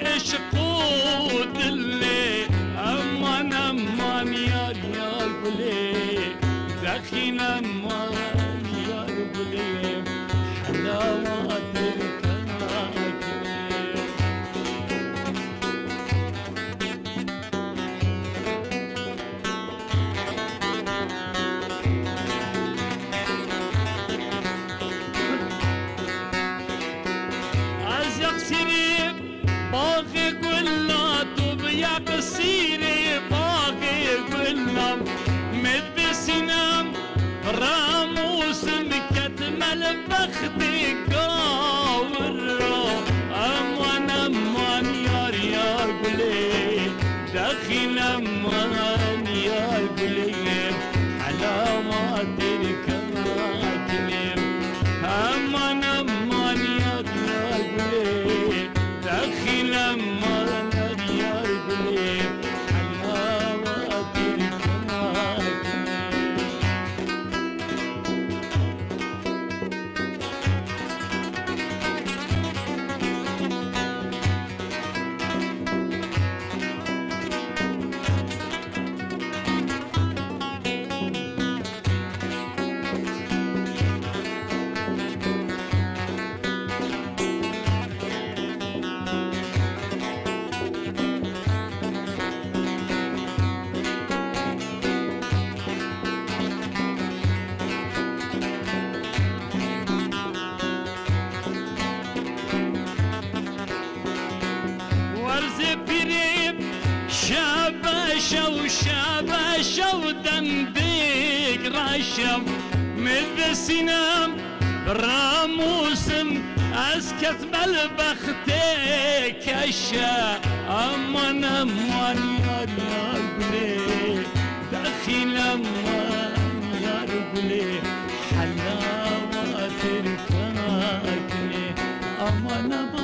عشق ودلي امان امان يار يار قولي دخين امان يار قولي حلاوات باغي قلنا طبيا قصيري باغي قلنا مد سنام راموس مكتمل بختي قاورا امان امان يار يار قولي دخيل امان يار قولي حلاوات الكواكب امان امان يار يار قولي دخيل امان يار قولي حلاوات الكواكب شو دنديك راشم مذ سنام براموسم اسكت بلبختك الشا امان امان يار يار قولي دخيل امان يار قولي حلاوات الكواكب امان امان